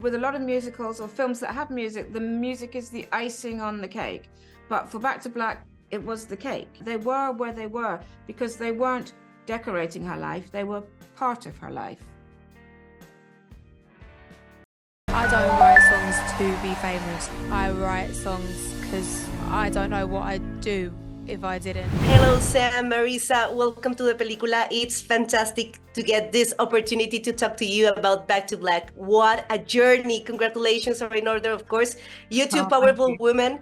With a lot of musicals or films that have music, the music is the icing on the cake. But for Back to Black, it was the cake. They were where they were because they weren't decorating her life, they were part of her life. I don't write songs to be famous. I write songs because I don't know what I'd do if I didn't. Hello, Sam, Marisa. Welcome to De Película. It's fantastic to get this opportunity to talk to you about Back to Black. What a journey. Congratulations are in order, of course. You two powerful women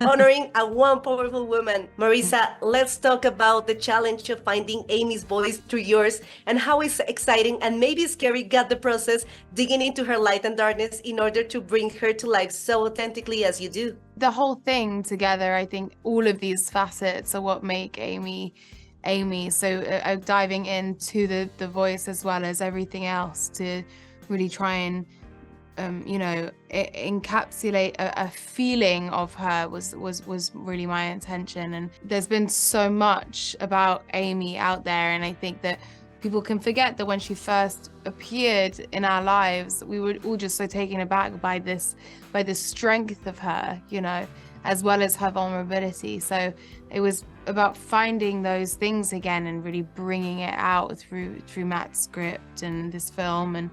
honoring one powerful woman. Marisa, let's talk about the challenge of finding Amy's voice through yours and how it's exciting and maybe scary got the process digging into her light and darkness in order to bring her to life so authentically as you do. The whole thing together, I think all of these facets are what make Amy. So diving into the voice as well as everything else to really try and encapsulate a feeling of her was really my intention. And there's been so much about Amy out there, and I think that people can forget that when she first appeared in our lives, we were all just so taken aback by the strength of her, as well as her vulnerability. So it was about finding those things again and really bringing it out through Matt's script and this film. And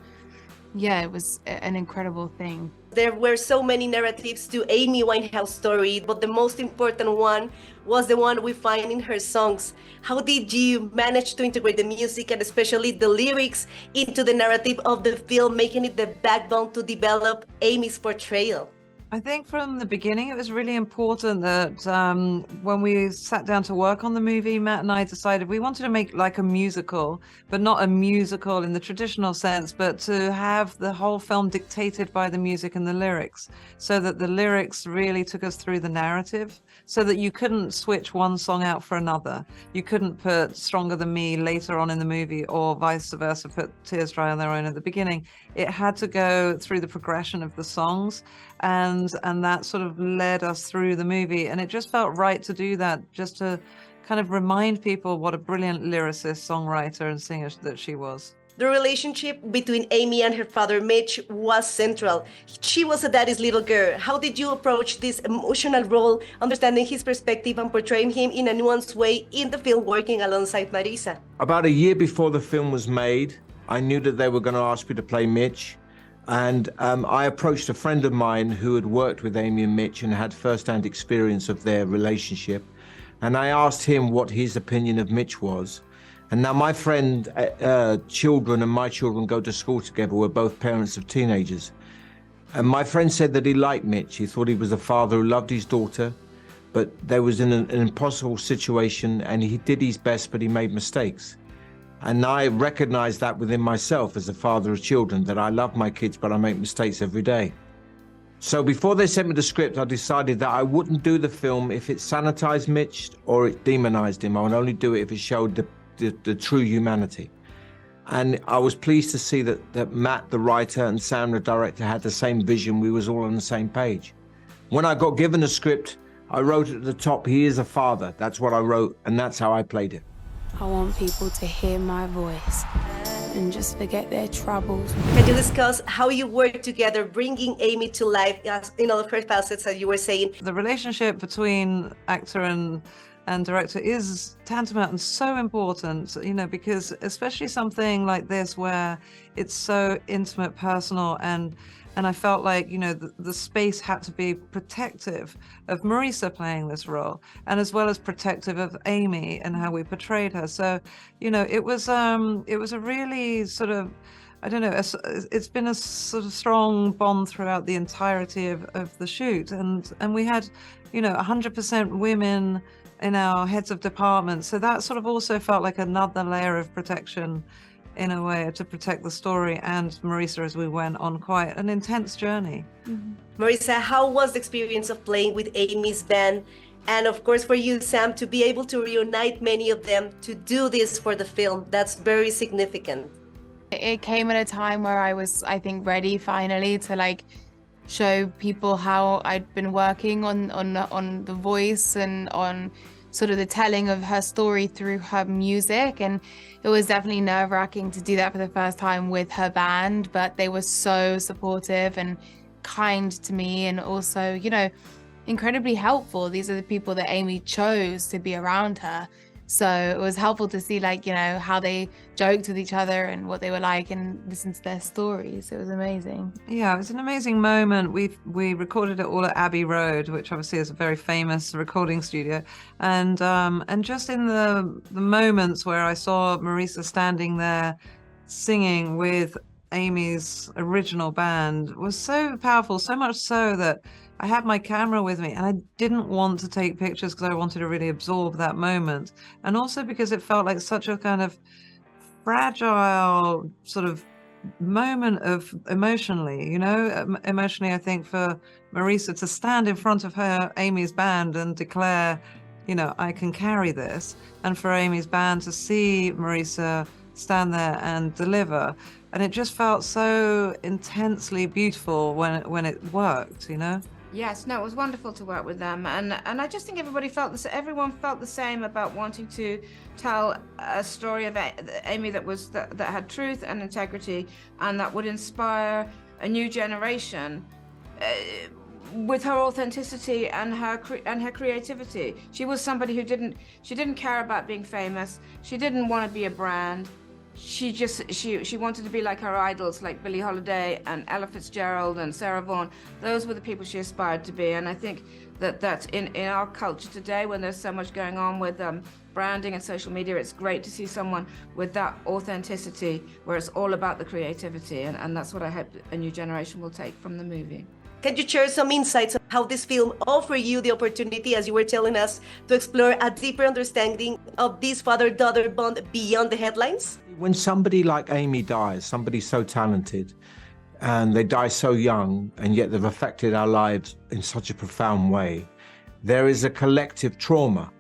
yeah, it was an incredible thing. There were so many narratives to Amy Winehouse story, but the most important one was the one we find in her songs. How did you manage to integrate the music and especially the lyrics into the narrative of the film, making it the backbone to develop Amy's portrayal? I think from the beginning, it was really important that when we sat down to work on the movie, Matt and I decided we wanted to make like a musical, but not a musical in the traditional sense, but to have the whole film dictated by the music and the lyrics, so that the lyrics really took us through the narrative, so that you couldn't switch one song out for another. You couldn't put Stronger Than Me later on in the movie or vice versa, put Tears Dry on Their Own at the beginning. It had to go through the progression of the songs, and that sort of led us through the movie. And it just felt right to do that, just to kind of remind people what a brilliant lyricist, songwriter, and singer that she was. The relationship between Amy and her father, Mitch, was central. She was a daddy's little girl. How did you approach this emotional role, understanding his perspective and portraying him in a nuanced way in the film, working alongside Marisa? About a year before the film was made, I knew that they were going to ask me to play Mitch. And I approached a friend of mine who had worked with Amy and Mitch and had first-hand experience of their relationship. And I asked him what his opinion of Mitch was. And now my friend, children and my children go to school together. We're both parents of teenagers. And my friend said that he liked Mitch. He thought he was a father who loved his daughter, but there was an impossible situation and he did his best, but he made mistakes. And I recognized that within myself as a father of children, that I love my kids, but I make mistakes every day. So before they sent me the script, I decided that I wouldn't do the film if it sanitized Mitch or it demonized him. I would only do it if it showed the true humanity. And I was pleased to see that Matt, the writer, and Sam, the director, had the same vision. We was all on the same page. When I got given the script, I wrote at the top, "He is a father." That's what I wrote, and that's how I played it. I want people to hear my voice and just forget their troubles. Can you discuss how you work together, bringing Amy to life in all of her facets, as you were saying? The relationship between actor and director is tantamount and so important, because especially something like this where it's so intimate, personal, and I felt like, the space had to be protective of Marisa playing this role, and as well as protective of Amy and how we portrayed her. So, it was a really sort of, I don't know, it's been a sort of strong bond throughout the entirety of the shoot. And we had, 100% women in our heads of departments. So that sort of also felt like another layer of protection in a way to protect the story and Marisa as we went on quite an intense journey. Mm-hmm. Marisa, how was the experience of playing with Amy's band? And of course for you, Sam, to be able to reunite many of them to do this for the film, that's very significant. It came at a time where I was, I think, ready finally to show people how I'd been working on the voice and on sort of the telling of her story through her music. And it was definitely nerve-wracking to do that for the first time with her band, but they were so supportive and kind to me, and also, you know, incredibly helpful. These are the people that Amy chose to be around her. So it was helpful to see, like, you know, how they joked with each other and what they were like, and listen to their stories. It was amazing. Yeah, it was an amazing moment. We recorded it all at Abbey Road, which obviously is a very famous recording studio. And just in the moments where I saw Marisa standing there singing with Amy's original band was so powerful, so much so that I had my camera with me and I didn't want to take pictures because I wanted to really absorb that moment. And also because it felt like such a kind of fragile sort of moment of emotionally, you know, emotionally, I think for Marisa to stand in front of her, Amy's band, and declare, you know, I can carry this. And for Amy's band to see Marisa stand there and deliver. And it just felt so intensely beautiful when it worked, you know? Yes, no, it was wonderful to work with them, and I just think everyone felt the same about wanting to tell a story of Amy that had truth and integrity, and that would inspire a new generation with her authenticity and her creativity. She was somebody who didn't care about being famous. She didn't want to be a brand. She wanted to be like her idols, like Billie Holiday and Ella Fitzgerald and Sarah Vaughan. Those were the people she aspired to be. And I think that in our culture today, when there's so much going on with branding and social media, it's great to see someone with that authenticity, where it's all about the creativity. And that's what I hope a new generation will take from the movie. Can you share some insights on how this film offered you the opportunity, as you were telling us, to explore a deeper understanding of this father-daughter bond beyond the headlines? When somebody like Amy dies, somebody so talented, and they die so young, and yet they've affected our lives in such a profound way, there is a collective trauma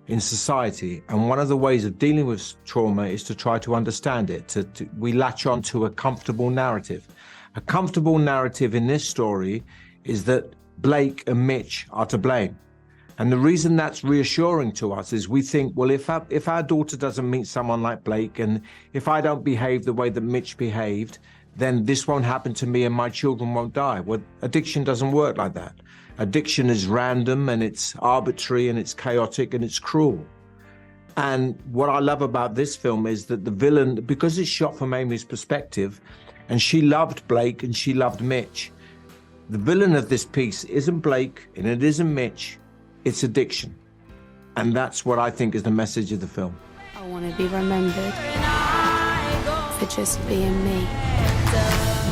in society. And one of the ways of dealing with trauma is to try to understand it. We latch on to a comfortable narrative. A comfortable narrative in this story is that Blake and Mitch are to blame. And the reason that's reassuring to us is we think, well, if our daughter doesn't meet someone like Blake, and if I don't behave the way that Mitch behaved, then this won't happen to me and my children won't die. Well, addiction doesn't work like that. Addiction is random, and it's arbitrary, and it's chaotic, and it's cruel. And what I love about this film is that the villain, because it's shot from Amy's perspective, and she loved Blake and she loved Mitch, the villain of this piece isn't Blake and it isn't Mitch, it's addiction. And that's what I think is the message of the film. I want to be remembered for just being me.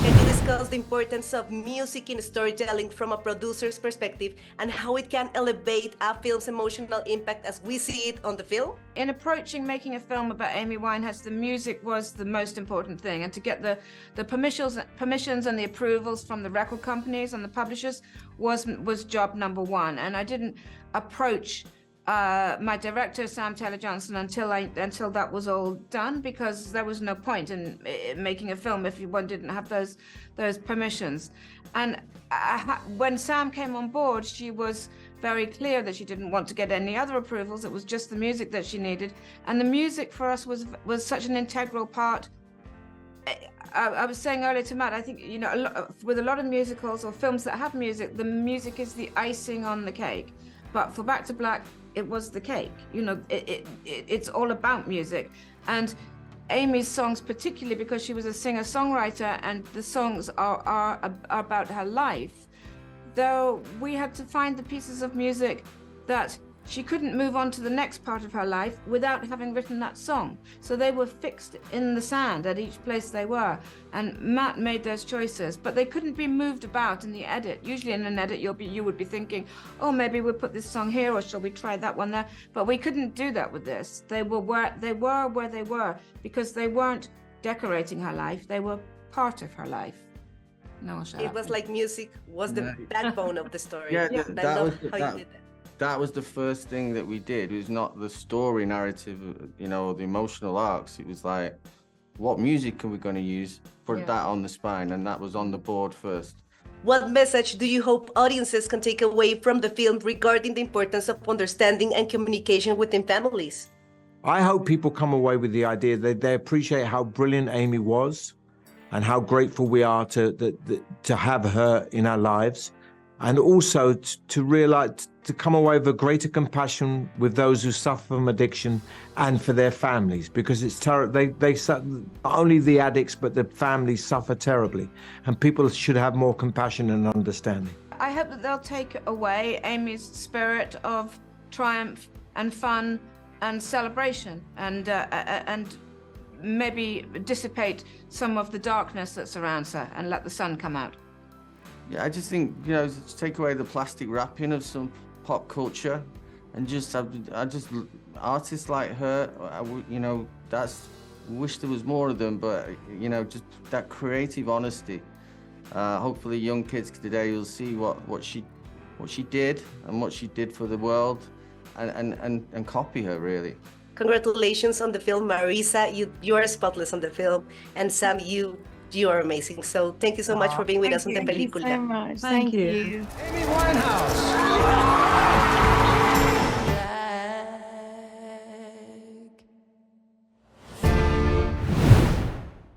Can you discuss the importance of music in storytelling from a producer's perspective, and how it can elevate a film's emotional impact as we see it on the film? In approaching making a film about Amy Winehouse, the music was the most important thing, and to get the permissions and the approvals from the record companies and the publishers was job number one. And I didn't approach my director, Sam Taylor Johnson, until that was all done, because there was no point in making a film if one didn't have those permissions. And when Sam came on board, she was very clear that she didn't want to get any other approvals. It was just the music that she needed, and the music for us was such an integral part. I was saying earlier to Matt, I think, you know, with a lot of musicals or films that have music, the music is the icing on the cake. But for Back to Black, it was the cake. You know, it's all about music. And Amy's songs, particularly because she was a singer-songwriter and the songs are about her life, though we had to find the pieces of music that she couldn't move on to the next part of her life without having written that song. So they were fixed in the sand at each place they were. And Matt made those choices, but they couldn't be moved about in the edit. Usually in an edit, you would be thinking, oh, maybe we'll put this song here, or shall we try that one there? But we couldn't do that with this. They were where they were because they weren't decorating her life. They were part of her life. No, it was like music was the backbone of the story. Yeah, I love how you did that. That was the first thing that we did. It was not the story narrative, you know, the emotional arcs. It was like, what music are we going to use? Put that on the spine, and that was on the board first. what message do you hope audiences can take away from the film regarding the importance of understanding and communication within families? I hope people come away with the idea that they appreciate how brilliant Amy was and how grateful we are to have her in our lives. And also to realize, to come away with a greater compassion with those who suffer from addiction and for their families, because it's terrible. They not only the addicts, but the families suffer terribly, and people should have more compassion and understanding. I hope that they'll take away Amy's spirit of triumph and fun and celebration, and maybe dissipate some of the darkness that surrounds her and let the sun come out. Yeah, I just think, you know, to take away the plastic wrapping of some pop culture, and artists like her, you know, wish there was more of them, but, you know, just that creative honesty. Hopefully young kids today will see what she did and what she did for the world, and copy her, really. Congratulations on the film, Marisa. You are spotless on the film, and Sam, you are amazing. So thank you so much for being with us on the película. Thank you so much. Thank you. Amy Winehouse.